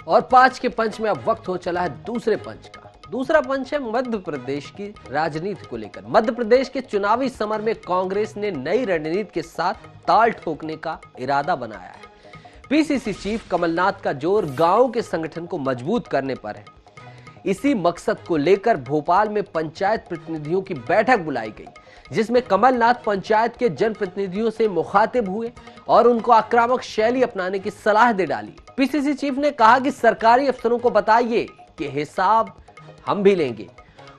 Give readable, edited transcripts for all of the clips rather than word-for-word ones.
और 5 के पंच में अब वक्त हो चला है दूसरे पंच का। दूसरा पंच है मध्य प्रदेश की राजनीति को लेकर। मध्य प्रदेश के चुनावी समर में कांग्रेस ने नई रणनीति के साथ ताल ठोकने का इरादा बनाया है। पीसीसी चीफ कमलनाथ का जोर गांवों के संगठन को मजबूत करने पर है। इसी मकसद को लेकर भोपाल में पंचायत प्रतिनिधियों की बैठक बुलाई गई, जिसमें कमलनाथ पंचायत के जनप्रतिनिधियों से मुखातिब हुए और उनको आक्रामक शैली अपनाने की सलाह दे डाली। पीसीसी चीफ ने कहा कि सरकारी अफसरों को बताइए कि हिसाब हम भी लेंगे।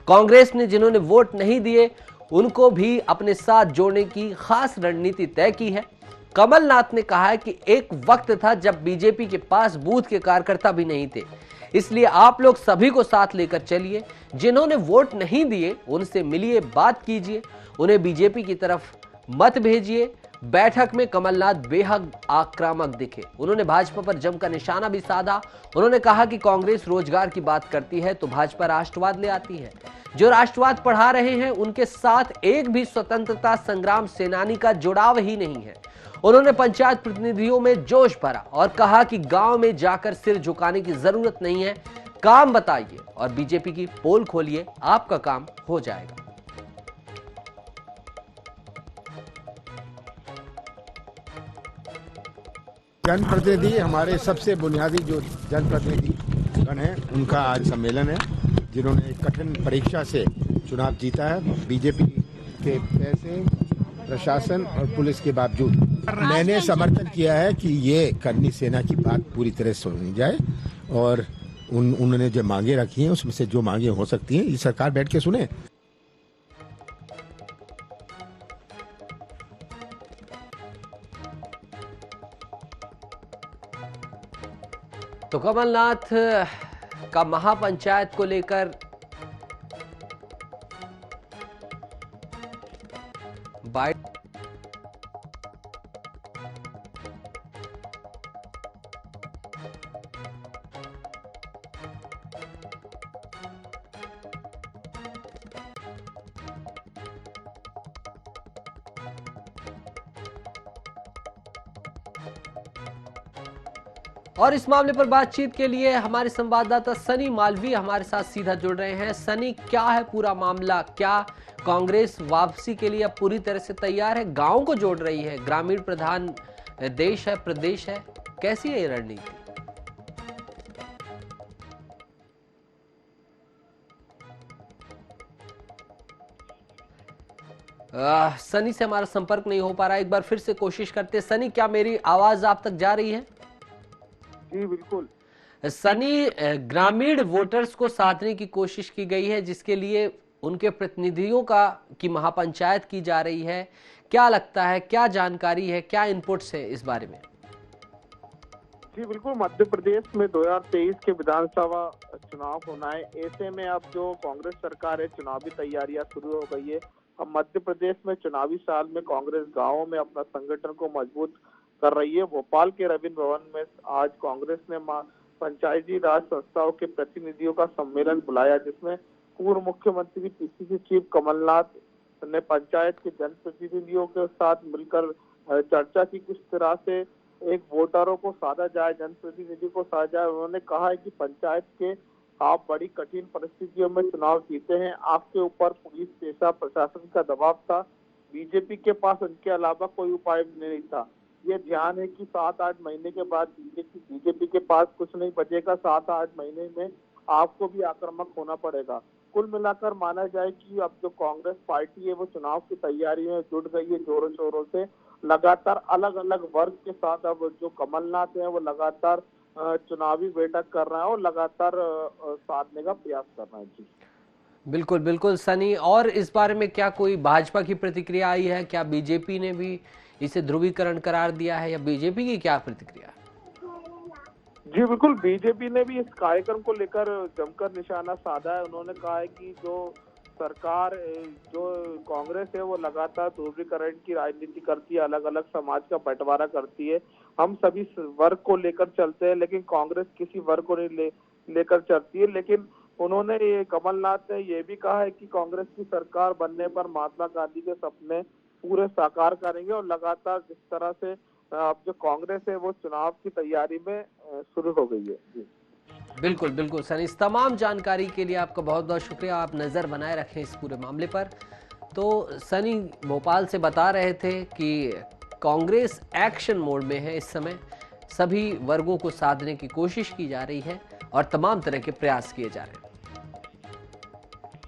कांग्रेस ने जिन्होंने वोट नहीं दिए उनको भी अपने साथ जोड़ने की खास रणनीति तय की है। कमलनाथ ने कहा है कि एक वक्त था जब बीजेपी के पास बूथ के कार्यकर्ता भी नहीं थे, इसलिए आप लोग सभी को साथ लेकर चलिए। जिन्होंने वोट नहीं दिए उनसे मिलिए, बात कीजिए, उन्हें बीजेपी की तरफ मत भेजिए। बैठक में कमलनाथ बेहद आक्रामक दिखे। उन्होंने भाजपा पर जमकर निशाना भी साधा। उन्होंने कहा कि कांग्रेस रोजगार की बात करती है तो भाजपा राष्ट्रवाद ले आती है। जो राष्ट्रवाद पढ़ा रहे हैं उनके साथ एक भी स्वतंत्रता संग्राम सेनानी का जुड़ाव ही नहीं है। उन्होंने पंचायत प्रतिनिधियों में जोश भरा और कहा कि गांव में जाकर सिर झुकाने की जरूरत नहीं है, काम बताइए और बीजेपी की पोल खोलिए, आपका काम हो जाएगा। जनप्रतिनिधि हमारे सबसे बुनियादी जो जनप्रतिनिधि गण है उनका आज सम्मेलन है, जिन्होंने कठिन परीक्षा से चुनाव जीता है। बीजेपी के पैसे, प्रशासन और पुलिस के बावजूद मैंने समर्थन किया है कि ये करनी सेना की बात पूरी तरह सुनी जाए और उन्होंने जो मांगे रखी हैं उसमें से जो मांगे हो सकती हैं ये सरकार बैठ के सुने। तो कमलनाथ का महापंचायत को लेकर बाइट और इस मामले पर बातचीत के लिए हमारे संवाददाता सनी मालवी हमारे साथ सीधा जुड़ रहे हैं। सनी, क्या है पूरा मामला? क्या कांग्रेस वापसी के लिए अब पूरी तरह से तैयार है, गांव को जोड़ रही है, ग्रामीण प्रधान देश है, प्रदेश है, कैसी है ये रणनीति? सनी से हमारा संपर्क नहीं हो पा रहा है, एक बार फिर से कोशिश करते हैं। सनी, क्या मेरी आवाज आप तक जा रही है? जी बिल्कुल सनी, ग्रामीण वोटर्स को साधने की कोशिश की गई है, जिसके लिए उनके प्रतिनिधियों की महापंचायत की जा रही है। क्या लगता है, क्या जानकारी है, क्या इनपुट्स है इस बारे में? जी बिल्कुल, मध्य प्रदेश में 2023 के विधानसभा चुनाव होना है। ऐसे में अब जो कांग्रेस सरकार है, चुनावी तैयारियां शुरू हो गई है। अब मध्य प्रदेश में चुनावी साल में कांग्रेस गांवों में अपना संगठन को मजबूत कर रही है। भोपाल के रविंद्र भवन में आज कांग्रेस ने पंचायती राज संस्थाओं के प्रतिनिधियों का सम्मेलन बुलाया, जिसमें पूर्व मुख्यमंत्री पीसीसी चीफ कमलनाथ ने पंचायत के जनप्रतिनिधियों के साथ मिलकर चर्चा की किस तरह से एक वोटरों को साधा जाए, जनप्रतिनिधि को साधा जाए। उन्होंने कहा है कि पंचायत के आप बड़ी कठिन परिस्थितियों में चुनाव जीते हैं, आपके ऊपर पुलिस, पेशा, प्रशासन का दबाव था, बीजेपी के पास उनके अलावा कोई उपाय नहीं था। ये ध्यान है कि 7-8 महीने के बाद बीजेपी के पास कुछ नहीं बचेगा। 7-8 महीने में आपको भी आक्रामक होना पड़ेगा। कुल मिलाकर माना जाए कि अब जो कांग्रेस पार्टी है वो चुनाव की तैयारी में जुट गई है जोरों शोरों से। लगातार अलग अलग वर्ग के साथ अब जो कमलनाथ है वो लगातार चुनावी बैठक कर रहा है और लगातार साधने का प्रयास कर रहा है। जी बिल्कुल बिल्कुल सनी, और इस बारे में क्या कोई भाजपा की प्रतिक्रिया आई है? क्या बीजेपी ने भी इसे ध्रुवीकरण करार दिया है या बीजेपी की क्या प्रतिक्रिया? जी बिल्कुल, बीजेपी ने भी इस कार्यक्रम को लेकर जमकर निशाना साधा है। उन्होंने कहा है कि जो सरकार, जो कांग्रेस है वो लगातार ध्रुवीकरण की राजनीति करती है, अलग अलग समाज का बंटवारा करती है। हम सभी वर्ग को लेकर चलते हैं, लेकिन कांग्रेस किसी वर्ग को नहीं लेकर चलती है। लेकिन उन्होंने, ये कमलनाथ ने ये भी कहा है कि कांग्रेस की सरकार बनने पर महात्मा गांधी के सपने पूरे साकार करेंगे और लगातार जिस तरह से अब जो कांग्रेस है वो चुनाव की तैयारी में शुरू हो गई है। जी बिल्कुल बिल्कुल सनी, इस तमाम जानकारी के लिए आपका बहुत बहुत शुक्रिया। आप नज़र बनाए रखें इस पूरे मामले पर। तो सनी भोपाल से बता रहे थे कि कांग्रेस एक्शन मोड में है इस समय, सभी वर्गों को साधने की कोशिश की जा रही है और तमाम तरह के प्रयास किए जा रहे हैं।